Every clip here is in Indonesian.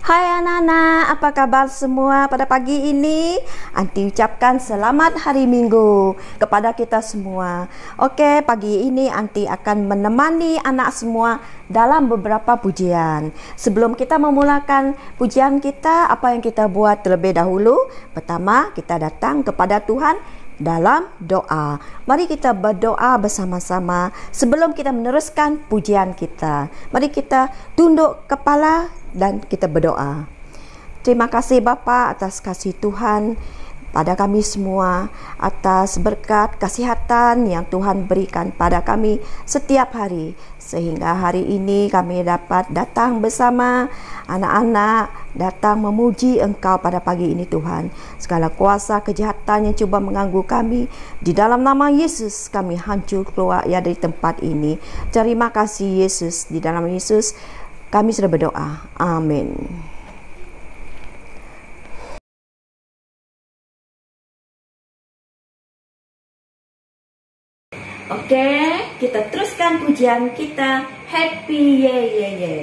Hai anak-anak, apa kabar semua pada pagi ini? Anti ucapkan selamat hari Minggu kepada kita semua. Oke, pagi ini Anti akan menemani anak semua dalam beberapa pujian. Sebelum kita memulakan pujian kita, apa yang kita buat terlebih dahulu? Pertama, kita datang kepada Tuhan dalam doa. Mari kita berdoa bersama-sama sebelum kita meneruskan pujian kita. Mari kita tunduk kepala dan kita berdoa. Terima kasih Bapa atas kasih Tuhan pada kami semua, atas berkat kesehatan yang Tuhan berikan pada kami setiap hari, sehingga hari ini kami dapat datang bersama anak-anak, datang memuji Engkau pada pagi ini Tuhan. Segala kuasa kejahatan yang cuba mengganggu kami, di dalam nama Yesus kami hancur keluar ya dari tempat ini. Terima kasih Yesus, di dalam Yesus kami sudah berdoa. Amin. Oke, kita teruskan pujian kita. Happy ye ye ye.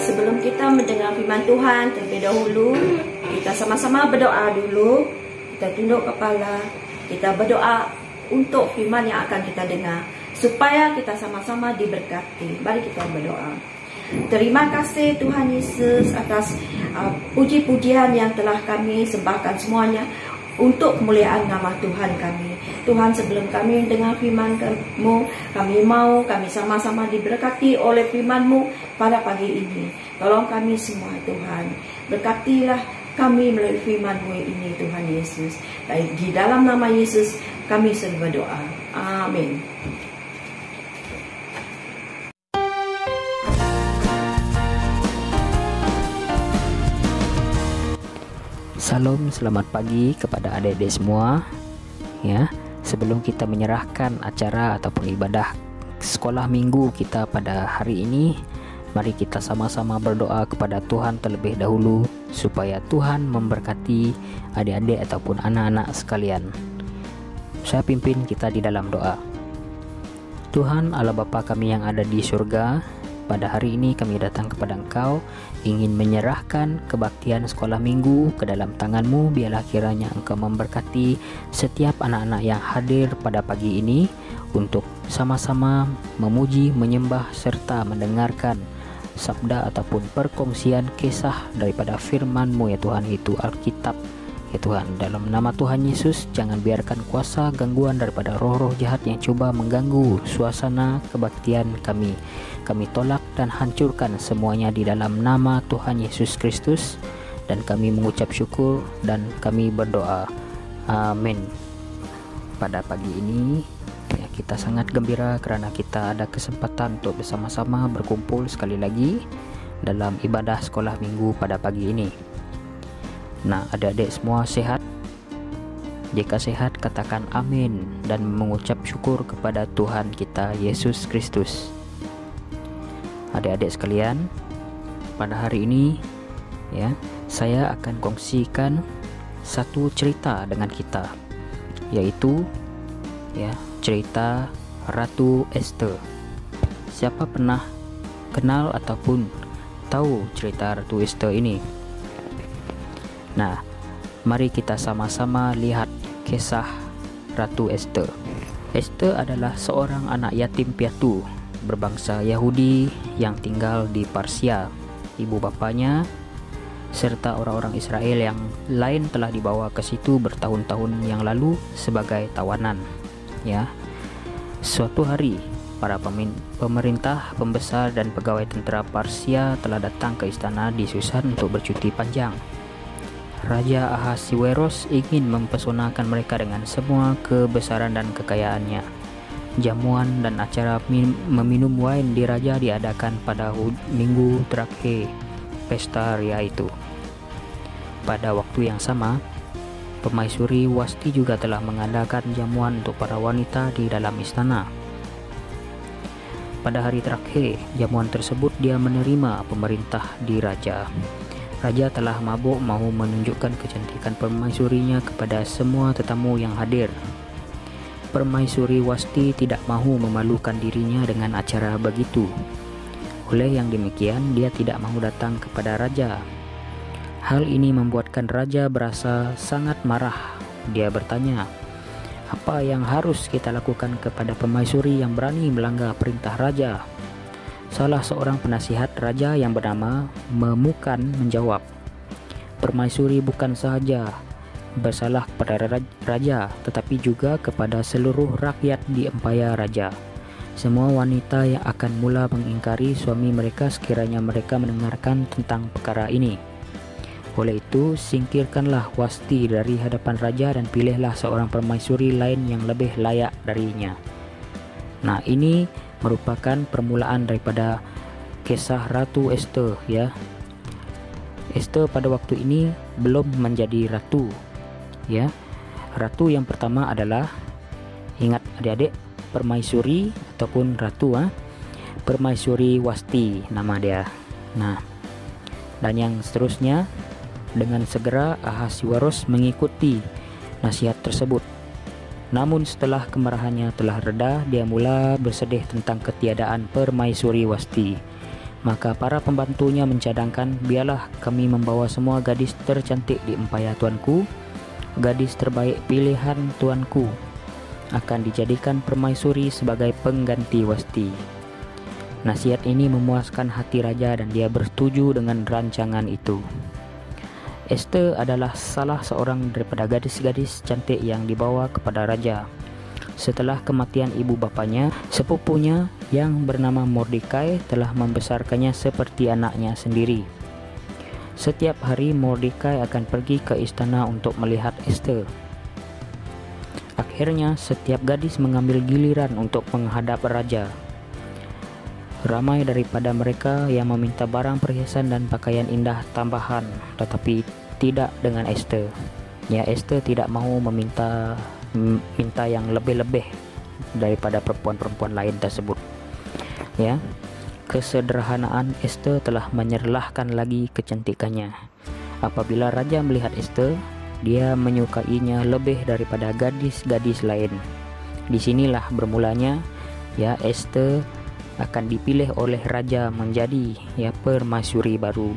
sebelum kita mendengar firman Tuhan terlebih dahulu, kita sama-sama berdoa dulu. Kita tunduk kepala, kita berdoa untuk firman yang akan kita dengar, supaya kita sama-sama diberkati. Mari kita berdoa. Terima kasih Tuhan Yesus atas puji-pujian yang telah kami sembahkan semuanya untuk kemuliaan nama Tuhan kami. Tuhan, sebelum kami dengar firman-Mu, kami sama-sama diberkati oleh firman-Mu pada pagi ini. Tolong kami semua Tuhan, berkatilah kami melalui firman-Mu ini Tuhan Yesus. Di dalam nama Yesus kami selalu berdoa. Amin. Salam, selamat pagi kepada adik-adik semua. Ya, sebelum kita menyerahkan acara ataupun ibadah sekolah minggu kita pada hari ini, mari kita sama-sama berdoa kepada Tuhan terlebih dahulu supaya Tuhan memberkati adik-adik ataupun anak-anak sekalian. Saya pimpin kita di dalam doa. Tuhan Allah Bapa kami yang ada di surga, pada hari ini kami datang kepada Engkau, ingin menyerahkan kebaktian sekolah minggu ke dalam tangan-Mu. Biarlah kiranya Engkau memberkati setiap anak-anak yang hadir pada pagi ini untuk sama-sama memuji, menyembah, serta mendengarkan sabda ataupun perkongsian kisah daripada firman-Mu ya Tuhan, itu Alkitab. Ya Tuhan, dalam nama Tuhan Yesus, jangan biarkan kuasa gangguan daripada roh-roh jahat yang coba mengganggu suasana kebaktian kami. Kami tolak dan hancurkan semuanya di dalam nama Tuhan Yesus Kristus, dan kami mengucap syukur dan kami berdoa. Amin. Pada pagi ini ya, kita sangat gembira kerana kita ada kesempatan untuk bersama-sama berkumpul sekali lagi dalam ibadah sekolah minggu pada pagi ini. Nah, adik-adik semua sehat? Jika sehat, katakan amin dan mengucap syukur kepada Tuhan kita Yesus Kristus. Adik-adik sekalian, pada hari ini ya, saya akan kongsikan satu cerita dengan kita, yaitu ya, cerita Ratu Esther. Siapa pernah kenal ataupun tahu cerita Ratu Esther ini? Nah, mari kita sama-sama lihat kisah Ratu Esther. Esther adalah seorang anak yatim piatu berbangsa Yahudi yang tinggal di Parsia. Ibu bapanya serta orang-orang Israel yang lain telah dibawa ke situ bertahun-tahun yang lalu sebagai tawanan. Ya, suatu hari para pemerintah, pembesar dan pegawai tentera Parsia telah datang ke istana di Susan untuk bercuti panjang. Raja Ahasiweros ingin mempesonakan mereka dengan semua kebesaran dan kekayaannya. Jamuan dan acara meminum wine di raja diadakan pada minggu terakhir pesta ria itu. Pada waktu yang sama, Permaisuri Wasti juga telah mengadakan jamuan untuk para wanita di dalam istana. Pada hari terakhir jamuan tersebut, dia menerima pemerintah di raja. Raja telah mabuk mahu menunjukkan kecantikan permaisurinya kepada semua tetamu yang hadir. Permaisuri Wasti tidak mahu memalukan dirinya dengan acara begitu. Oleh yang demikian, dia tidak mahu datang kepada raja. Hal ini membuatkan raja berasa sangat marah. Dia bertanya, "Apa yang harus kita lakukan kepada permaisuri yang berani melanggar perintah raja?" Salah seorang penasihat raja yang bernama Memukan menjawab, "Permaisuri bukan sahaja bersalah kepada raja, tetapi juga kepada seluruh rakyat di empayar raja. Semua wanita yang akan mula mengingkari suami mereka sekiranya mereka mendengarkan tentang perkara ini. Oleh itu, singkirkanlah Wasti dari hadapan raja dan pilihlah seorang permaisuri lain yang lebih layak darinya." Nah, ini merupakan permulaan daripada kisah Ratu Esther ya. Esther pada waktu ini belum menjadi ratu ya. Ratu yang pertama adalah, ingat adik-adik, permaisuri ataupun ratu Permaisuri Wasti nama dia. Nah, dan yang seterusnya, dengan segera Ahasiweros mengikuti nasihat tersebut. Namun setelah kemarahannya telah reda, dia mula bersedih tentang ketiadaan Permaisuri Wasti. Maka para pembantunya mencadangkan, biarlah kami membawa semua gadis tercantik di empayar tuanku. Gadis terbaik pilihan tuanku akan dijadikan permaisuri sebagai pengganti Wasti. Nasihat ini memuaskan hati raja dan dia bersetuju dengan rancangan itu. Esther adalah salah seorang daripada gadis-gadis cantik yang dibawa kepada raja. Setelah kematian ibu bapanya, sepupunya yang bernama Mordekai telah membesarkannya seperti anaknya sendiri. Setiap hari Mordekai akan pergi ke istana untuk melihat Esther. Akhirnya setiap gadis mengambil giliran untuk menghadap raja. Ramai daripada mereka yang meminta barang perhiasan dan pakaian indah tambahan, tetapi tidak dengan Esther. Ya, Esther tidak mau minta yang lebih-lebih daripada perempuan-perempuan lain tersebut. Ya, kesederhanaan Esther telah menyerlahkan lagi kecantikannya. Apabila raja melihat Esther, dia menyukainya lebih daripada gadis-gadis lain. Disinilah bermulanya ya Esther akan dipilih oleh raja menjadi ya permaisuri baru.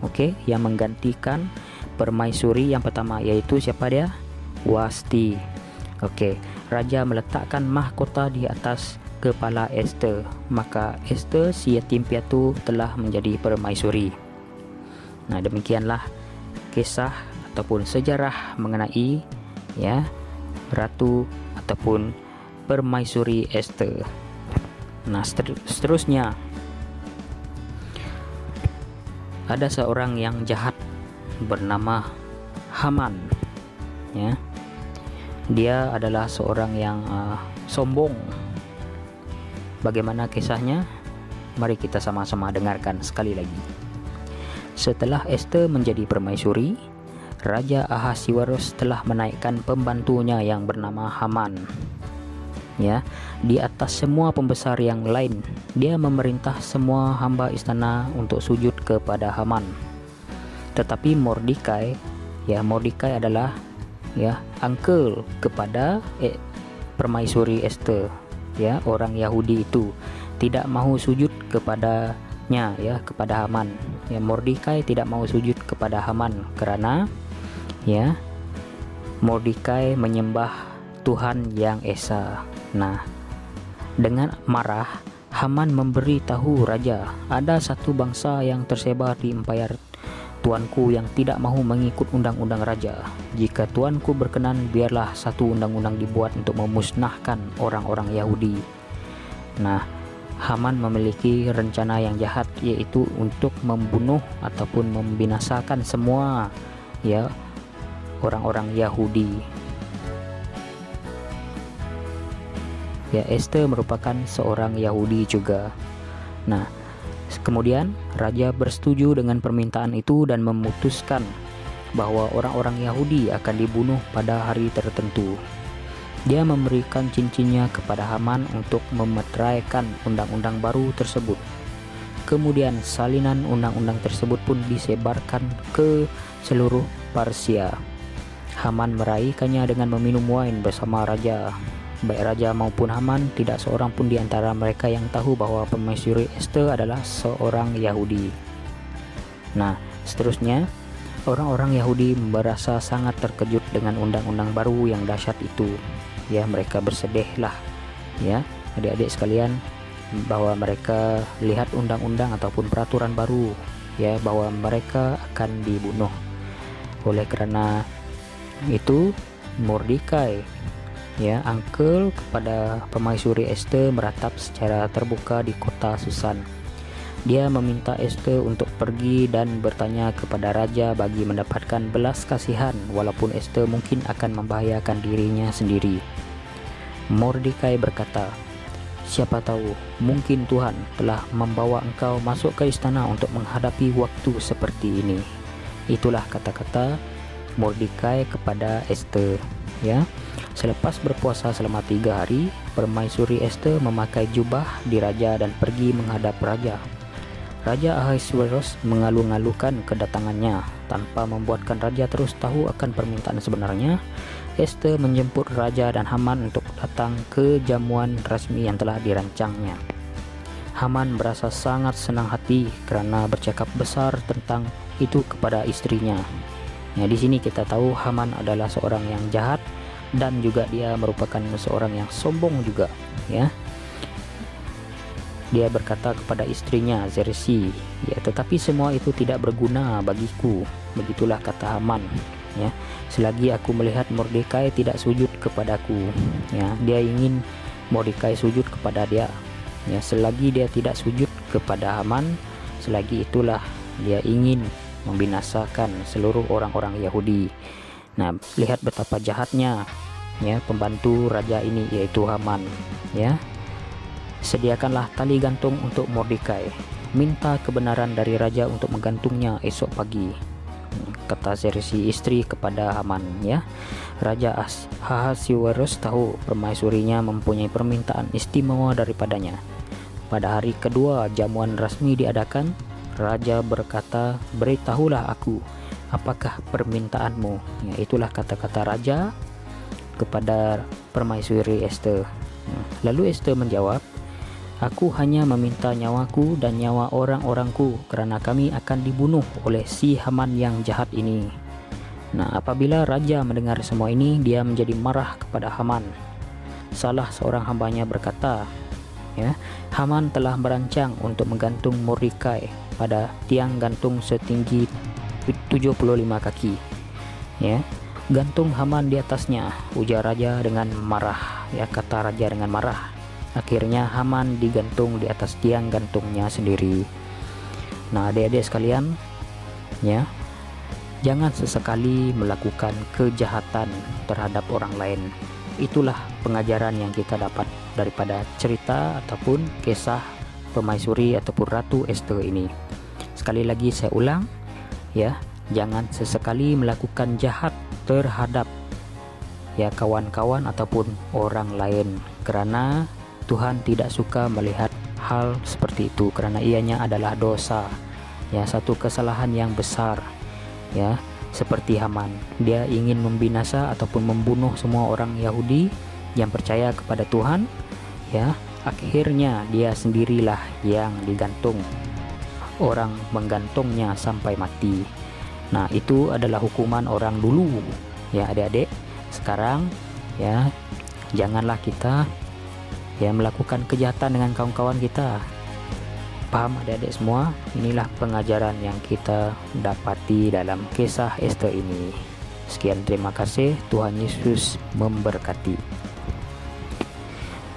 Oke, yang menggantikan permaisuri yang pertama, yaitu siapa dia? Wasti. Oke, raja meletakkan mahkota di atas kepala Esther. Maka Esther si yatim piatu telah menjadi permaisuri. Nah, demikianlah kisah ataupun sejarah mengenai ya ratu ataupun permaisuri Esther. Nah, seterusnya ada seorang yang jahat bernama Haman. Ya, dia adalah seorang yang sombong. Bagaimana kisahnya? Mari kita sama-sama dengarkan sekali lagi. Setelah Esther menjadi permaisuri, Raja Ahasiweros telah menaikkan pembantunya yang bernama Haman. Ya, di atas semua pembesar yang lain, dia memerintah semua hamba istana untuk sujud kepada Haman. Tetapi Mordekai adalah ya uncle kepada permaisuri Esther. Ya, orang Yahudi itu tidak mau sujud kepadanya, ya, kepada Haman. Ya, Mordekai tidak mau sujud kepada Haman karena ya Mordekai menyembah Tuhan yang esa. Nah, dengan marah Haman memberi tahu raja, ada satu bangsa yang tersebar di empayar tuanku yang tidak mahu mengikut undang-undang raja. Jika tuanku berkenan, biarlah satu undang-undang dibuat untuk memusnahkan orang-orang Yahudi. Nah, Haman memiliki rencana yang jahat, yaitu untuk membunuh ataupun membinasakan semua ya orang-orang Yahudi. Ya, Esther merupakan seorang Yahudi juga. Nah, kemudian raja bersetuju dengan permintaan itu dan memutuskan bahwa orang-orang Yahudi akan dibunuh pada hari tertentu. Dia memberikan cincinnya kepada Haman untuk memeteraikan undang-undang baru tersebut. Kemudian salinan undang-undang tersebut pun disebarkan ke seluruh Persia. Haman meraihkannya dengan meminum wine bersama raja. Baik raja maupun Haman, tidak seorang pun di antara mereka yang tahu bahwa permaisuri Esther adalah seorang Yahudi. Nah, seterusnya orang-orang Yahudi merasa sangat terkejut dengan undang-undang baru yang dahsyat itu. Ya, mereka bersedihlah ya adik-adik sekalian, bahwa mereka lihat undang-undang ataupun peraturan baru ya bahwa mereka akan dibunuh. Oleh karena itu Mordekai ya uncle kepada permaisuri Esther meratap secara terbuka di kota Susan. Dia meminta Esther untuk pergi dan bertanya kepada raja bagi mendapatkan belas kasihan, walaupun Esther mungkin akan membahayakan dirinya sendiri. Mordekai berkata, "Siapa tahu, mungkin Tuhan telah membawa engkau masuk ke istana untuk menghadapi waktu seperti ini." Itulah kata-kata Mordekai kepada Esther. Ya, selepas berpuasa selama 3 hari, permaisuri Esther memakai jubah diraja dan pergi menghadap raja. Raja Ahasuerus mengalu-alukan kedatangannya. Tanpa membuatkan raja terus tahu akan permintaan sebenarnya, Esther menjemput raja dan Haman untuk datang ke jamuan resmi yang telah dirancangnya. Haman merasa sangat senang hati karena bercakap besar tentang itu kepada istrinya. Ya, di sini kita tahu Haman adalah seorang yang jahat dan juga dia merupakan seorang yang sombong juga, ya. Dia berkata kepada istrinya Zereshi, ya, tetapi semua itu tidak berguna bagiku. Begitulah kata Haman, ya. Selagi aku melihat Mordekai tidak sujud kepadaku, ya, dia ingin Mordekai sujud kepada dia. Ya, selagi dia tidak sujud kepada Haman, selagi itulah dia ingin membinasakan seluruh orang-orang Yahudi. Nah, lihat betapa jahatnya, ya, pembantu raja ini, yaitu Haman, ya. Sediakanlah tali gantung untuk Mordekai. Minta kebenaran dari raja untuk menggantungnya esok pagi, kata Zereshi istri kepada Haman, ya. Raja Ahasuerus tahu permaisurinya mempunyai permintaan istimewa daripadanya. Pada hari kedua jamuan resmi diadakan, raja berkata, "Beritahulah aku, apakah permintaanmu?" Ya, itulah kata-kata raja kepada permaisuri Esther. Lalu Esther menjawab, "Aku hanya meminta nyawaku dan nyawa orang-orangku karena kami akan dibunuh oleh si Haman yang jahat ini." Nah, apabila raja mendengar semua ini, dia menjadi marah kepada Haman. Salah seorang hambanya berkata, ya, Haman telah merancang untuk menggantung Mordekai pada tiang gantung setinggi 75 kaki. Ya, gantung Haman di atasnya, ujar raja dengan marah. Ya, kata raja dengan marah. Akhirnya Haman digantung di atas tiang gantungnya sendiri. Nah, adik-adik sekalian, ya, jangan sesekali melakukan kejahatan terhadap orang lain. Itulah pengajaran yang kita dapat daripada cerita ataupun kisah permaisuri ataupun Ratu Esther ini. Sekali lagi saya ulang, ya, jangan sesekali melakukan jahat terhadap, ya, kawan-kawan ataupun orang lain, karena Tuhan tidak suka melihat hal seperti itu, karena ianya adalah dosa, ya, satu kesalahan yang besar, ya. Seperti Haman, dia ingin membinasa ataupun membunuh semua orang Yahudi yang percaya kepada Tuhan, ya. Akhirnya dia sendirilah yang digantung, orang menggantungnya sampai mati. Nah, itu adalah hukuman orang dulu, ya adik-adik. Sekarang, ya, janganlah kita, ya, melakukan kejahatan dengan kawan-kawan kita. Paham adik-adik semua? Inilah pengajaran yang kita dapati dalam kisah Esther ini. Sekian, terima kasih. Tuhan Yesus memberkati.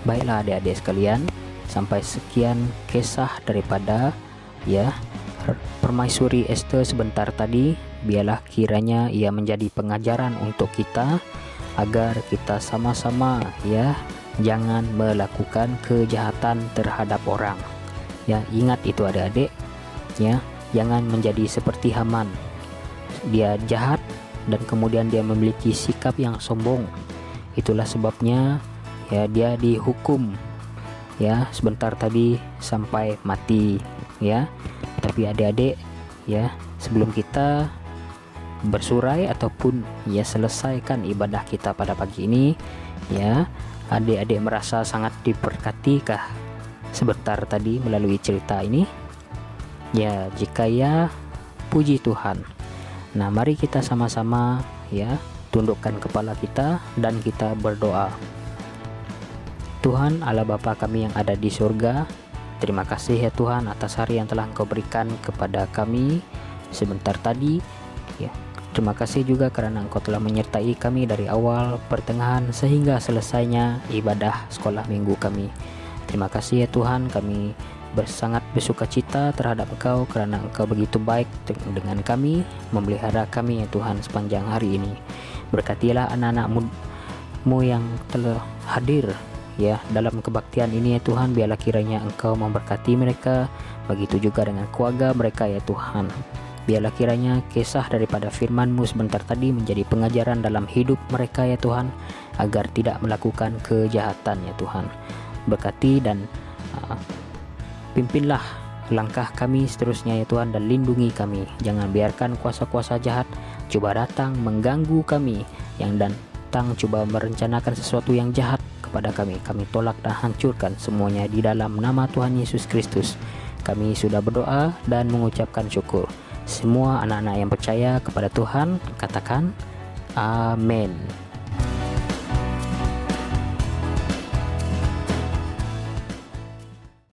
Baiklah adik-adik sekalian, sampai sekian kisah daripada, ya, permaisuri Esther sebentar tadi. Biarlah kiranya ia menjadi pengajaran untuk kita agar kita sama-sama, ya, jangan melakukan kejahatan terhadap orang. Ya, ingat itu adik-adik, ya, jangan menjadi seperti Haman. Dia jahat dan kemudian dia memiliki sikap yang sombong. Itulah sebabnya, ya, dia dihukum, ya, sebentar tadi sampai mati, ya. Tapi adik-adik, ya, sebelum kita bersurai ataupun, ya, selesaikan ibadah kita pada pagi ini, ya, adik-adik merasa sangat diberkati kah sebentar tadi melalui cerita ini? Ya, jika ya, puji Tuhan. Nah, mari kita sama-sama, ya, tundukkan kepala kita dan kita berdoa. Tuhan Allah Bapa kami yang ada di surga, terima kasih ya Tuhan atas hari yang telah Engkau berikan kepada kami sebentar tadi, ya. Terima kasih juga karena Engkau telah menyertai kami dari awal, pertengahan, sehingga selesainya ibadah sekolah minggu kami. Terima kasih ya Tuhan, kami sangat bersuka cita terhadap Engkau karena Engkau begitu baik dengan kami, memelihara kami ya Tuhan sepanjang hari ini. Berkatilah anak-anak-Mu yang telah hadir, ya, dalam kebaktian ini ya Tuhan. Biarlah kiranya Engkau memberkati mereka, begitu juga dengan keluarga mereka ya Tuhan. Biarlah kiranya kisah daripada firman-Mu sebentar tadi menjadi pengajaran dalam hidup mereka ya Tuhan, agar tidak melakukan kejahatan ya Tuhan. Berkati dan pimpinlah langkah kami seterusnya ya Tuhan, dan lindungi kami. Jangan biarkan kuasa-kuasa jahat coba datang mengganggu kami, yang datang coba merencanakan sesuatu yang jahat kepada kami. Kami tolak dan hancurkan semuanya di dalam nama Tuhan Yesus Kristus. Kami sudah berdoa dan mengucapkan syukur. Semua anak-anak yang percaya kepada Tuhan katakan amin.